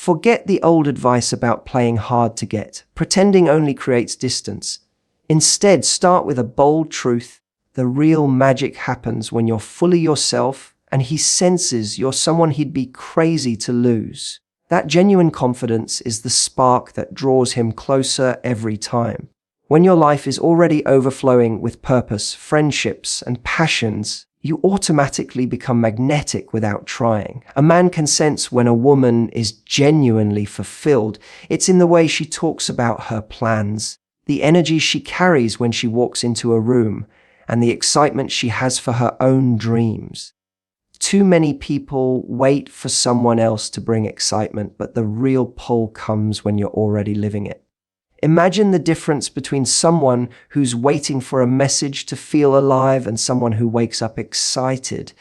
Forget the old advice about playing hard to get. Pretending only creates distance. Instead, start with a bold truth. The real magic happens when you're fully yourself and he senses you're someone he'd be crazy to lose. That genuine confidence is the spark that draws him closer every time. When your life is already overflowing with purpose, friendships, and passions, you automatically become magnetic without trying. A man can sense when a woman is genuinely fulfilled. It's in the way she talks about her plans, the energy she carries when she walks into a room, and the excitement she has for her own dreams. Too many people wait for someone else to bring excitement, but the real pull comes when you're already living it. Imagine the difference between someone who's waiting for a message to feel alive and someone who wakes up excited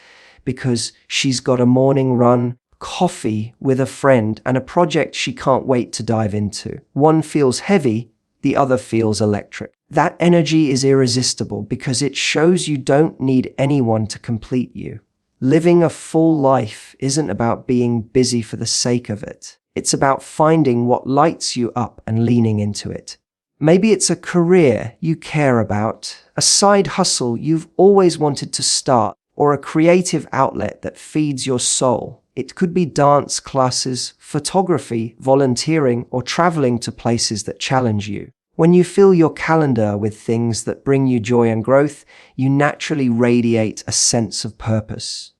because she's got a morning run, coffee with a friend, and a project she can't wait to dive into. One feels heavy, the other feels electric. That energy is irresistible because it shows you don't need anyone to complete you. Living a full life isn't about being busy for the sake of it. It's about finding what lights you up and leaning into it. Maybe it's a career you care about, a side hustle you've always wanted to start, or a creative outlet that feeds your soul. It could be dance classes, photography, volunteering, or traveling to places that challenge you. When you fill your calendar with things that bring you joy and growth, you naturally radiate a sense of purpose.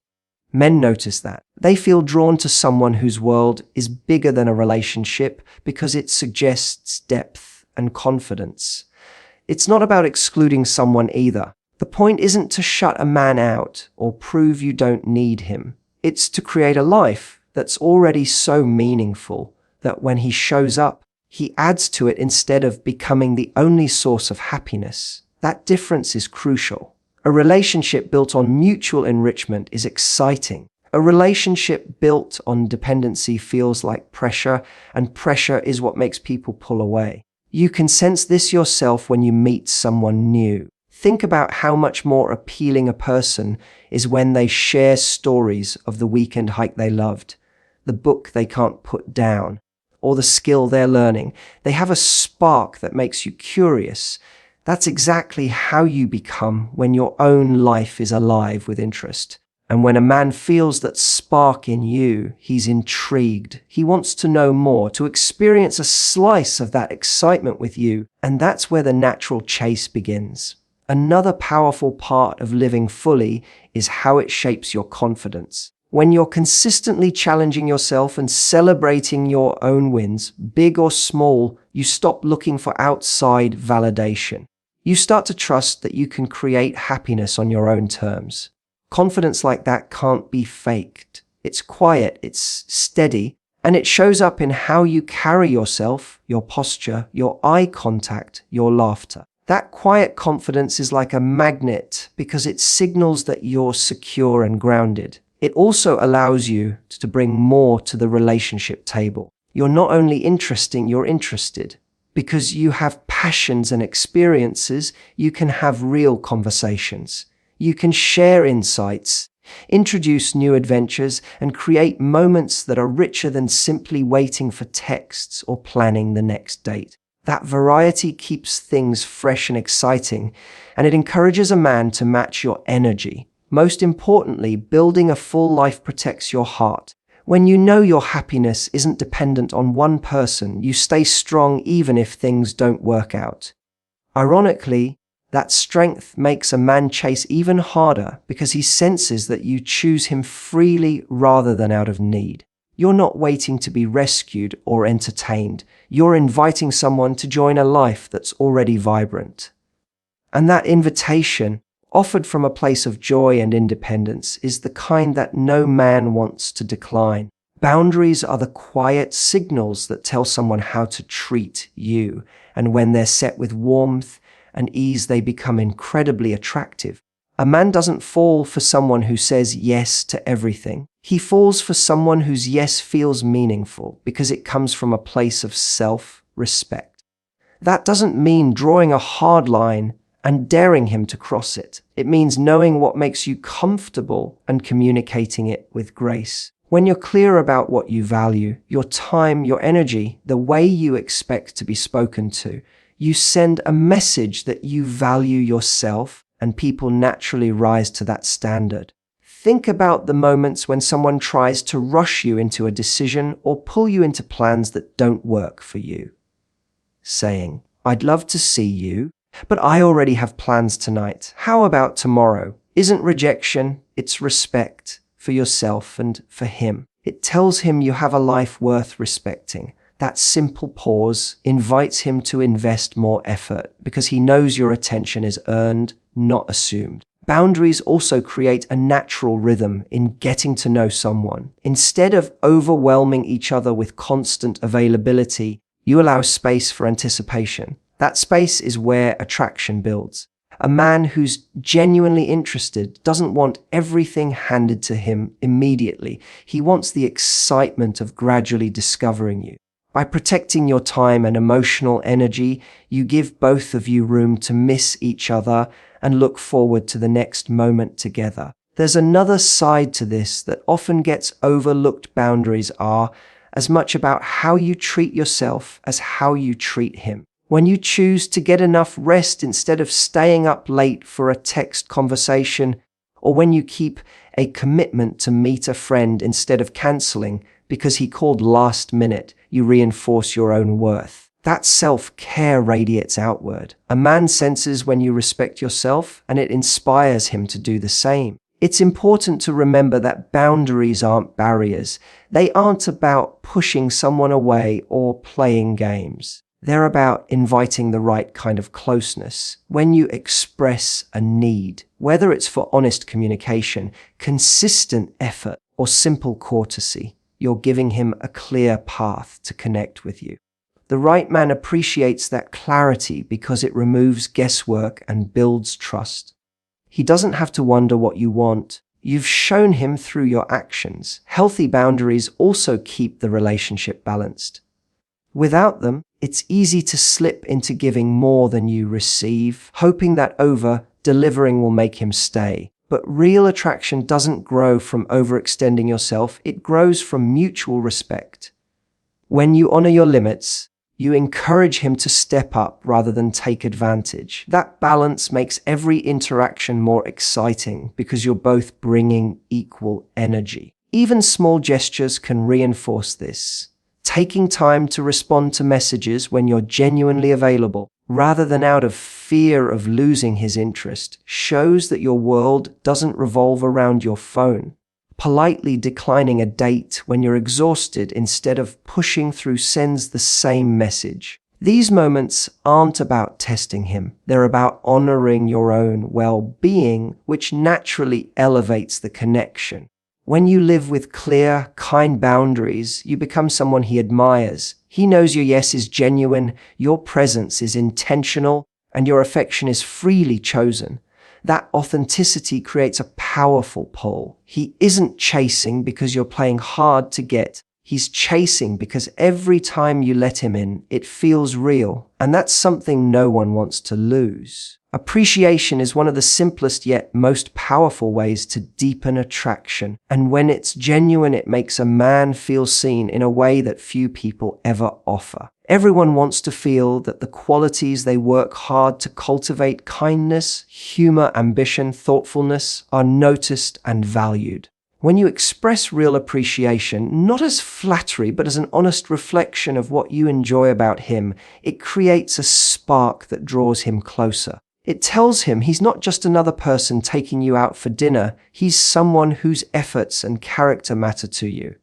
Men notice that. They feel drawn to someone whose world is bigger than a relationship because it suggests depth and confidence. It's not about excluding someone either. The point isn't to shut a man out or prove you don't need him. It's to create a life that's already so meaningful that when he shows up, he adds to it instead of becoming the only source of happiness. That difference is crucial. A relationship built on mutual enrichment is exciting. A relationship built on dependency feels like pressure, and pressure is what makes people pull away. You can sense this yourself when you meet someone new. Think about how much more appealing a person is when they share stories of the weekend hike they loved, the book they can't put down, or the skill they're learning. They have a spark that makes you curious. That's exactly how you become when your own life is alive with interest. And when a man feels that spark in you, he's intrigued. He wants to know more, to experience a slice of that excitement with you. And that's where the natural chase begins. Another powerful part of living fully is how it shapes your confidence. When you're consistently challenging yourself and celebrating your own wins, big or small, you stop looking for outside validation. You start to trust that you can create happiness on your own terms. Confidence like that can't be faked. It's quiet, it's steady, and it shows up in how you carry yourself, your posture, your eye contact, your laughter. That quiet confidence is like a magnet because it signals that you're secure and grounded. It also allows you to bring more to the relationship table. You're not only interesting, you're interested. Because you have passions and experiences, you can have real conversations. You can share insights, introduce new adventures, and create moments that are richer than simply waiting for texts or planning the next date. That variety keeps things fresh and exciting, and it encourages a man to match your energy. Most importantly, building a full life protects your heart. When you know your happiness isn't dependent on one person, you stay strong even if things don't work out. Ironically, that strength makes a man chase even harder because he senses that you choose him freely rather than out of need. You're not waiting to be rescued or entertained. You're inviting someone to join a life that's already vibrant. And that invitation, offered from a place of joy and independence, is the kind that no man wants to decline. Boundaries are the quiet signals that tell someone how to treat you, and when they're set with warmth and ease, they become incredibly attractive. A man doesn't fall for someone who says yes to everything. He falls for someone whose yes feels meaningful because it comes from a place of self-respect. That doesn't mean drawing a hard line and daring him to cross it. It means knowing what makes you comfortable and communicating it with grace. When you're clear about what you value, your time, your energy, the way you expect to be spoken to, you send a message that you value yourself, and people naturally rise to that standard. Think about the moments when someone tries to rush you into a decision or pull you into plans that don't work for you. Saying, "I'd love to see you, but I already have plans tonight. How about tomorrow?" isn't rejection, it's respect for yourself and for him. It tells him you have a life worth respecting. That simple pause invites him to invest more effort because he knows your attention is earned, not assumed. Boundaries also create a natural rhythm in getting to know someone. Instead of overwhelming each other with constant availability, you allow space for anticipation. That space is where attraction builds. A man who's genuinely interested doesn't want everything handed to him immediately. He wants the excitement of gradually discovering you. By protecting your time and emotional energy, you give both of you room to miss each other and look forward to the next moment together. There's another side to this that often gets overlooked. Boundaries are as much about how you treat yourself as how you treat him. When you choose to get enough rest instead of staying up late for a text conversation, or when you keep a commitment to meet a friend instead of cancelling because he called last minute, you reinforce your own worth. That self-care radiates outward. A man senses when you respect yourself, and it inspires him to do the same. It's important to remember that boundaries aren't barriers. They aren't about pushing someone away or playing games. They're about inviting the right kind of closeness. When you express a need, whether it's for honest communication, consistent effort, or simple courtesy, you're giving him a clear path to connect with you. The right man appreciates that clarity because it removes guesswork and builds trust. He doesn't have to wonder what you want. You've shown him through your actions. Healthy boundaries also keep the relationship balanced. Without them, it's easy to slip into giving more than you receive, hoping that over-delivering will make him stay. But real attraction doesn't grow from overextending yourself, it grows from mutual respect. When you honor your limits, you encourage him to step up rather than take advantage. That balance makes every interaction more exciting because you're both bringing equal energy. Even small gestures can reinforce this. Taking time to respond to messages when you're genuinely available, rather than out of fear of losing his interest, shows that your world doesn't revolve around your phone. Politely declining a date when you're exhausted instead of pushing through sends the same message. These moments aren't about testing him. They're about honoring your own well-being, which naturally elevates the connection. When you live with clear, kind boundaries, you become someone he admires. He knows your yes is genuine, your presence is intentional, and your affection is freely chosen. That authenticity creates a powerful pull. He isn't chasing because you're playing hard to get. He's chasing because every time you let him in, it feels real, and that's something no one wants to lose. Appreciation is one of the simplest yet most powerful ways to deepen attraction, and when it's genuine, it makes a man feel seen in a way that few people ever offer. Everyone wants to feel that the qualities they work hard to cultivate, kindness, humor, ambition, thoughtfulness, are noticed and valued. When you express real appreciation, not as flattery, but as an honest reflection of what you enjoy about him, it creates a spark that draws him closer. It tells him he's not just another person taking you out for dinner, he's someone whose efforts and character matter to you.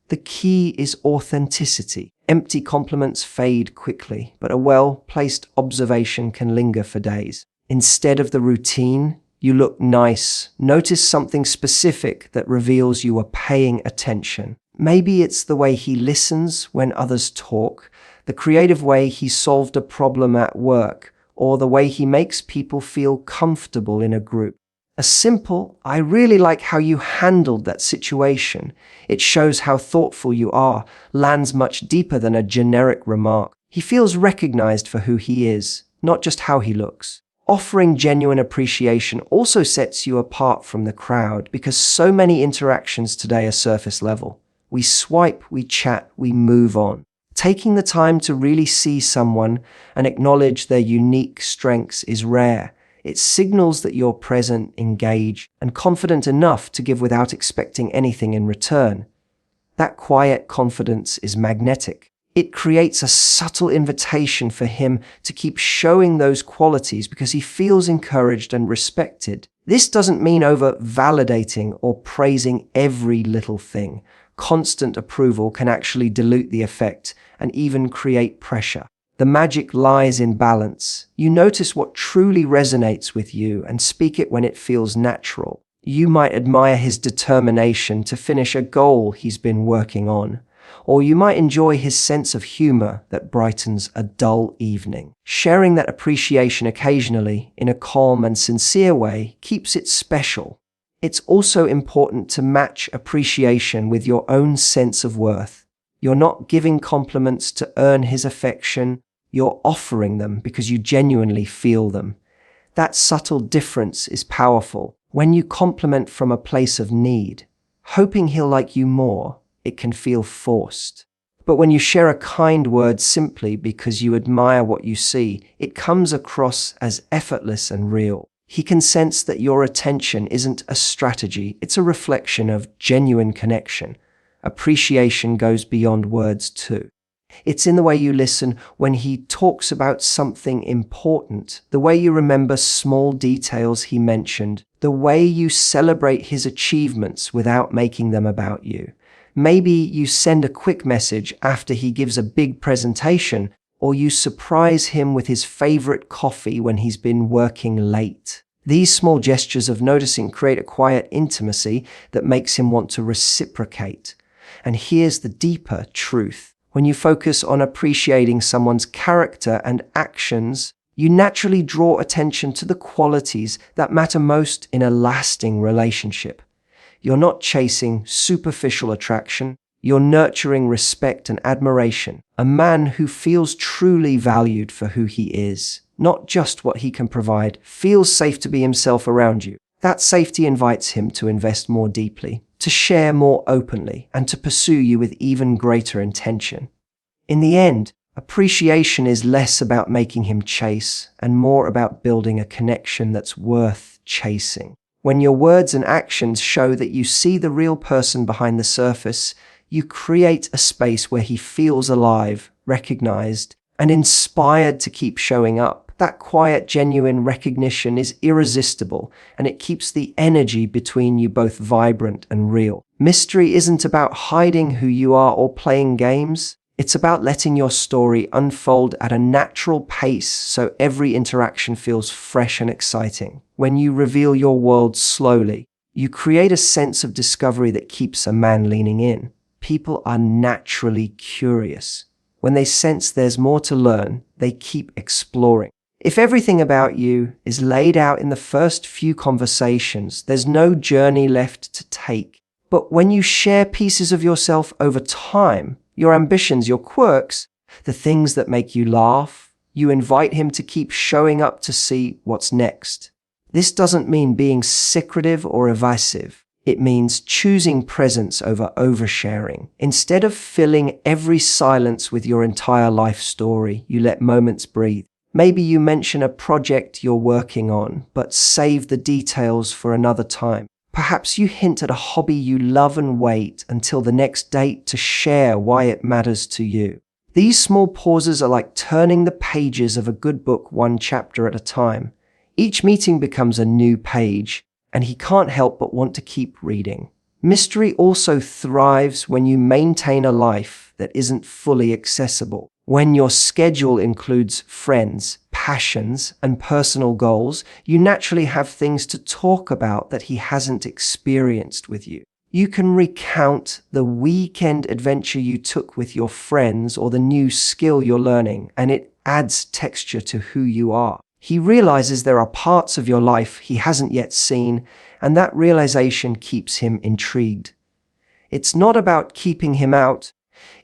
The key is authenticity. Empty compliments fade quickly, but a well-placed observation can linger for days. Instead of the routine, you look nice. Notice something specific that reveals you are paying attention. Maybe it's the way he listens when others talk, the creative way he solved a problem at work, or the way he makes people feel comfortable in a group. A simple, "I really like how you handled that situation. It shows how thoughtful you are," lands much deeper than a generic remark. He feels recognized for who he is, not just how he looks. Offering genuine appreciation also sets you apart from the crowd because so many interactions today are surface level. We swipe, we chat, we move on. Taking the time to really see someone and acknowledge their unique strengths is rare. It signals that you're present, engaged, and confident enough to give without expecting anything in return. That quiet confidence is magnetic. It creates a subtle invitation for him to keep showing those qualities because he feels encouraged and respected. This doesn't mean over-validating or praising every little thing. Constant approval can actually dilute the effect and even create pressure. The magic lies in balance. You notice what truly resonates with you and speak it when it feels natural. You might admire his determination to finish a goal he's been working on, or you might enjoy his sense of humor that brightens a dull evening. Sharing that appreciation occasionally, in a calm and sincere way, keeps it special. It's also important to match appreciation with your own sense of worth. You're not giving compliments to earn his affection, you're offering them because you genuinely feel them. That subtle difference is powerful. When you compliment from a place of need, hoping he'll like you more, it can feel forced. But when you share a kind word simply because you admire what you see, it comes across as effortless and real. He can sense that your attention isn't a strategy, it's a reflection of genuine connection. Appreciation goes beyond words too. It's in the way you listen when he talks about something important, the way you remember small details he mentioned, the way you celebrate his achievements without making them about you. Maybe you send a quick message after he gives a big presentation, or you surprise him with his favorite coffee when he's been working late. These small gestures of noticing create a quiet intimacy that makes him want to reciprocate. And here's the deeper truth. When you focus on appreciating someone's character and actions, you naturally draw attention to the qualities that matter most in a lasting relationship. You're not chasing superficial attraction, you're nurturing respect and admiration. A man who feels truly valued for who he is, not just what he can provide, feels safe to be himself around you. That safety invites him to invest more deeply, to share more openly, and to pursue you with even greater intention. In the end, appreciation is less about making him chase and more about building a connection that's worth chasing. When your words and actions show that you see the real person behind the surface, you create a space where he feels alive, recognized, and inspired to keep showing up. That quiet, genuine recognition is irresistible, and it keeps the energy between you both vibrant and real. Mystery isn't about hiding who you are or playing games. It's about letting your story unfold at a natural pace so every interaction feels fresh and exciting. When you reveal your world slowly, you create a sense of discovery that keeps a man leaning in. People are naturally curious. When they sense there's more to learn, they keep exploring. If everything about you is laid out in the first few conversations, there's no journey left to take. But when you share pieces of yourself over time, your ambitions, your quirks, the things that make you laugh, you invite him to keep showing up to see what's next. This doesn't mean being secretive or evasive. It means choosing presence over oversharing. Instead of filling every silence with your entire life story, you let moments breathe. Maybe you mention a project you're working on, but save the details for another time. Perhaps you hint at a hobby you love and wait until the next date to share why it matters to you. These small pauses are like turning the pages of a good book one chapter at a time. Each meeting becomes a new page, and he can't help but want to keep reading. Mystery also thrives when you maintain a life that isn't fully accessible. When your schedule includes friends, passions, and personal goals, you naturally have things to talk about that he hasn't experienced with you. You can recount the weekend adventure you took with your friends or the new skill you're learning, and it adds texture to who you are. He realizes there are parts of your life he hasn't yet seen, and that realization keeps him intrigued. It's not about keeping him out,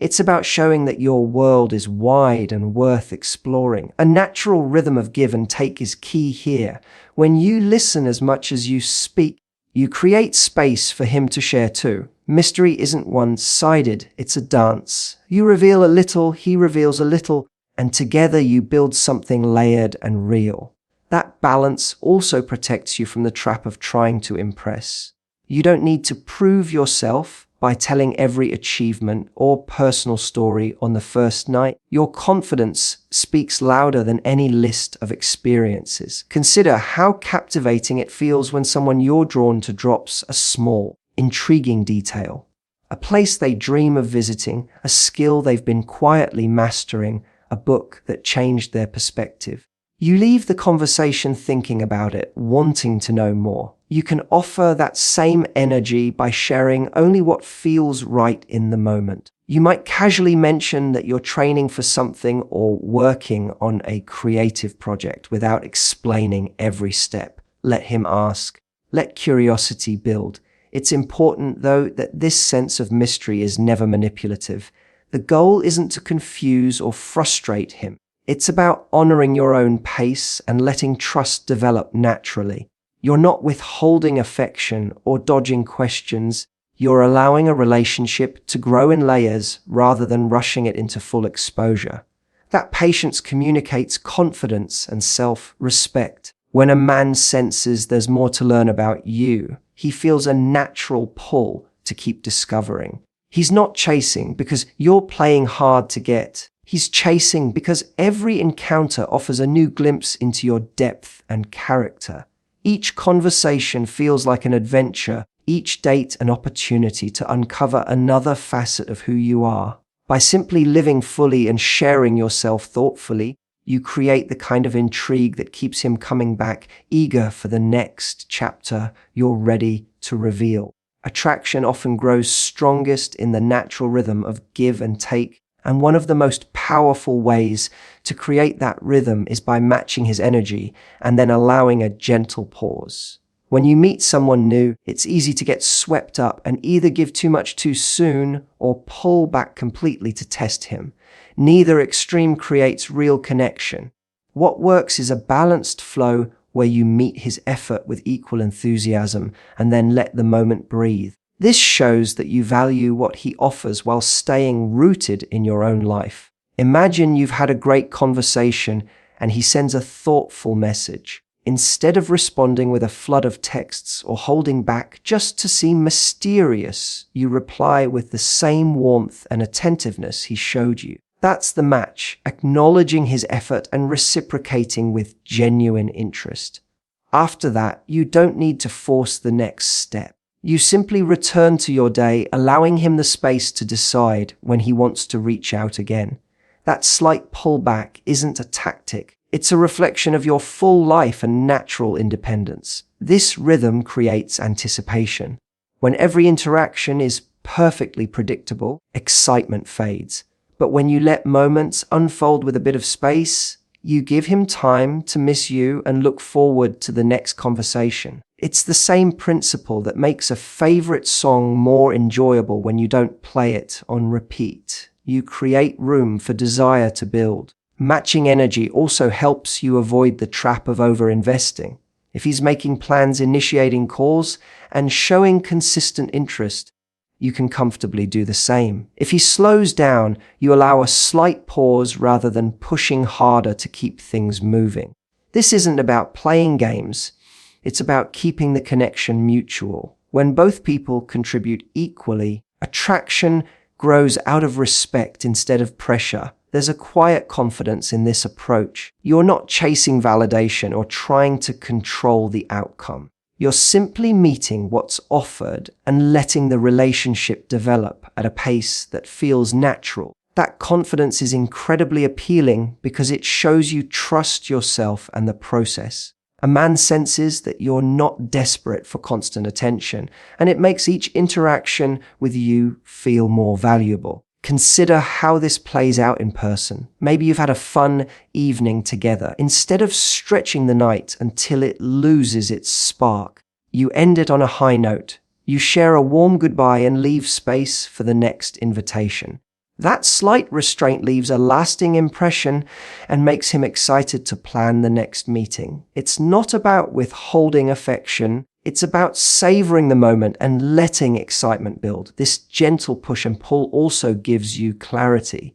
It's about showing that your world is wide and worth exploring. A natural rhythm of give and take is key here. When you listen as much as you speak, you create space for him to share too. Mystery isn't one-sided, it's a dance. You reveal a little, he reveals a little, and together you build something layered and real. That balance also protects you from the trap of trying to impress. You don't need to prove yourself by telling every achievement or personal story on the first night. Your confidence speaks louder than any list of experiences. Consider how captivating it feels when someone you're drawn to drops a small, intriguing detail. A place they dream of visiting, a skill they've been quietly mastering, a book that changed their perspective. You leave the conversation thinking about it, wanting to know more. You can offer that same energy by sharing only what feels right in the moment. You might casually mention that you're training for something or working on a creative project without explaining every step. Let him ask. Let curiosity build. It's important, though, that this sense of mystery is never manipulative. The goal isn't to confuse or frustrate him. It's about honoring your own pace and letting trust develop naturally. You're not withholding affection or dodging questions. You're allowing a relationship to grow in layers rather than rushing it into full exposure. That patience communicates confidence and self-respect. When a man senses there's more to learn about you, he feels a natural pull to keep discovering. He's not chasing because you're playing hard to get. He's chasing because every encounter offers a new glimpse into your depth and character. Each conversation feels like an adventure, each date an opportunity to uncover another facet of who you are. By simply living fully and sharing yourself thoughtfully, you create the kind of intrigue that keeps him coming back, eager for the next chapter you're ready to reveal. Attraction often grows strongest in the natural rhythm of give and take, and one of the most powerful ways to create that rhythm is by matching his energy and then allowing a gentle pause. When you meet someone new, it's easy to get swept up and either give too much too soon or pull back completely to test him. Neither extreme creates real connection. What works is a balanced flow where you meet his effort with equal enthusiasm and then let the moment breathe. This shows that you value what he offers while staying rooted in your own life. Imagine you've had a great conversation and he sends a thoughtful message. Instead of responding with a flood of texts or holding back just to seem mysterious, you reply with the same warmth and attentiveness he showed you. That's the match, acknowledging his effort and reciprocating with genuine interest. After that, you don't need to force the next step. You simply return to your day, allowing him the space to decide when he wants to reach out again. That slight pullback isn't a tactic. It's a reflection of your full life and natural independence. This rhythm creates anticipation. When every interaction is perfectly predictable, excitement fades. But when you let moments unfold with a bit of space, you give him time to miss you and look forward to the next conversation. It's the same principle that makes a favorite song more enjoyable when you don't play it on repeat. You create room for desire to build. Matching energy also helps you avoid the trap of over-investing. If he's making plans, initiating calls, and showing consistent interest, you can comfortably do the same. If he slows down, you allow a slight pause rather than pushing harder to keep things moving. This isn't about playing games. It's about keeping the connection mutual. When both people contribute equally, attraction grows out of respect instead of pressure. There's a quiet confidence in this approach. You're not chasing validation or trying to control the outcome. You're simply meeting what's offered and letting the relationship develop at a pace that feels natural. That confidence is incredibly appealing because it shows you trust yourself and the process. A man senses that you're not desperate for constant attention, and it makes each interaction with you feel more valuable. Consider how this plays out in person. Maybe you've had a fun evening together. Instead of stretching the night until it loses its spark, you end it on a high note. You share a warm goodbye and leave space for the next invitation. That slight restraint leaves a lasting impression and makes him excited to plan the next meeting. It's not about withholding affection. It's about savoring the moment and letting excitement build. This gentle push and pull also gives you clarity.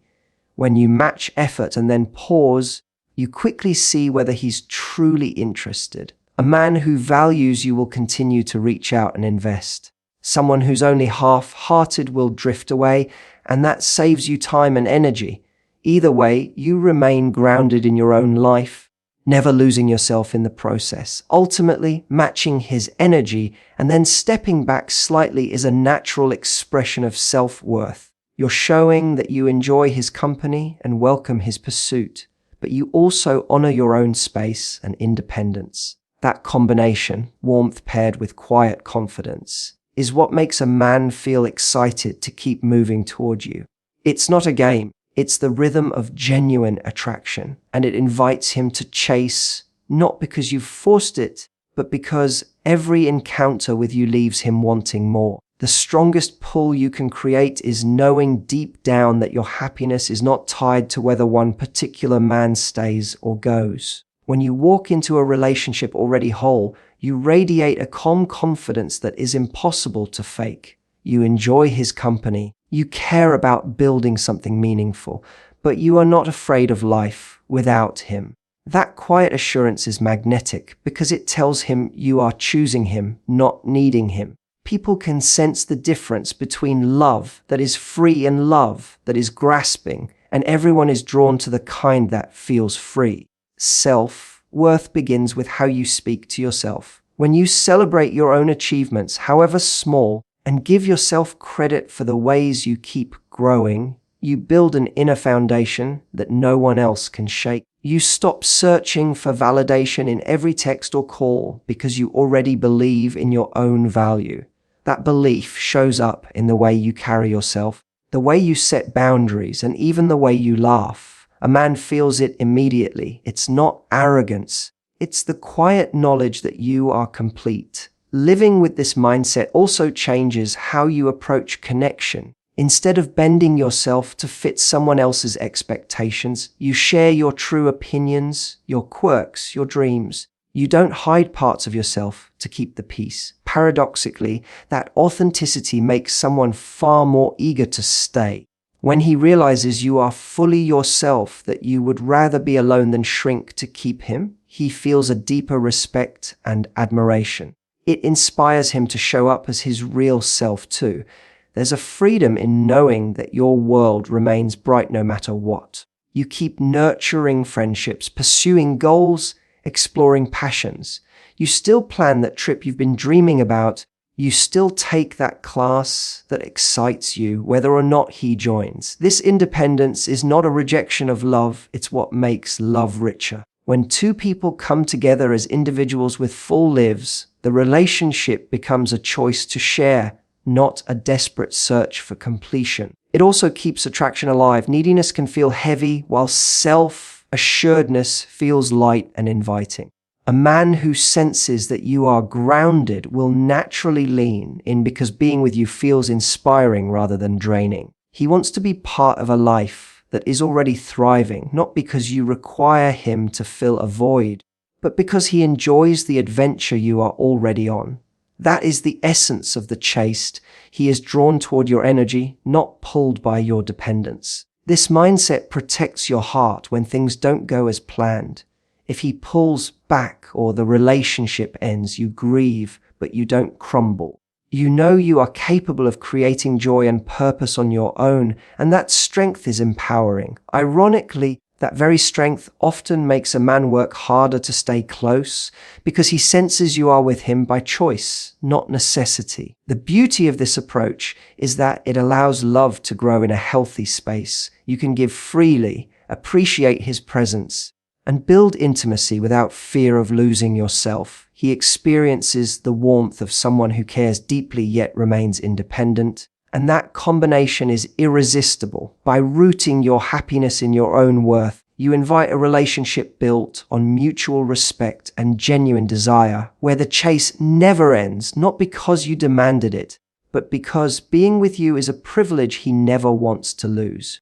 When you match effort and then pause, you quickly see whether he's truly interested. A man who values you will continue to reach out and invest. Someone who's only half-hearted will drift away, and that saves you time and energy. Either way, you remain grounded in your own life, never losing yourself in the process. Ultimately, matching his energy and then stepping back slightly is a natural expression of self-worth. You're showing that you enjoy his company and welcome his pursuit, but you also honor your own space and independence. That combination, warmth paired with quiet confidence, is what makes a man feel excited to keep moving toward you. It's not a game, it's the rhythm of genuine attraction, and it invites him to chase, not because you've forced it, but because every encounter with you leaves him wanting more. The strongest pull you can create is knowing deep down that your happiness is not tied to whether one particular man stays or goes. When you walk into a relationship already whole, you radiate a calm confidence that is impossible to fake. You enjoy his company. You care about building something meaningful, but you are not afraid of life without him. That quiet assurance is magnetic because it tells him you are choosing him, not needing him. People can sense the difference between love that is free and love that is grasping, and everyone is drawn to the kind that feels free. Self-worth begins with how you speak to yourself. When you celebrate your own achievements, however small, and give yourself credit for the ways you keep growing, you build an inner foundation that no one else can shake. You stop searching for validation in every text or call because you already believe in your own value. That belief shows up in the way you carry yourself, the way you set boundaries, and even the way you laugh. A man feels it immediately. It's not arrogance. It's the quiet knowledge that you are complete. Living with this mindset also changes how you approach connection. Instead of bending yourself to fit someone else's expectations, you share your true opinions, your quirks, your dreams. You don't hide parts of yourself to keep the peace. Paradoxically, that authenticity makes someone far more eager to stay. When he realizes you are fully yourself, that you would rather be alone than shrink to keep him, he feels a deeper respect and admiration. It inspires him to show up as his real self too. There's a freedom in knowing that your world remains bright no matter what. You keep nurturing friendships, pursuing goals, exploring passions. You still plan that trip you've been dreaming about. You still take that class that excites you, whether or not he joins. This independence is not a rejection of love, it's what makes love richer. When two people come together as individuals with full lives, the relationship becomes a choice to share, not a desperate search for completion. It also keeps attraction alive. Neediness can feel heavy, while self-assuredness feels light and inviting. A man who senses that you are grounded will naturally lean in because being with you feels inspiring rather than draining. He wants to be part of a life that is already thriving, not because you require him to fill a void, but because he enjoys the adventure you are already on. That is the essence of the chaste. He is drawn toward your energy, not pulled by your dependence. This mindset protects your heart when things don't go as planned. If he pulls back or the relationship ends, you grieve, but you don't crumble. You know you are capable of creating joy and purpose on your own, and that strength is empowering. Ironically, that very strength often makes a man work harder to stay close because he senses you are with him by choice, not necessity. The beauty of this approach is that it allows love to grow in a healthy space. You can give freely, appreciate his presence, and build intimacy without fear of losing yourself. He experiences the warmth of someone who cares deeply yet remains independent. And that combination is irresistible. By rooting your happiness in your own worth, you invite a relationship built on mutual respect and genuine desire, where the chase never ends, not because you demanded it, but because being with you is a privilege he never wants to lose.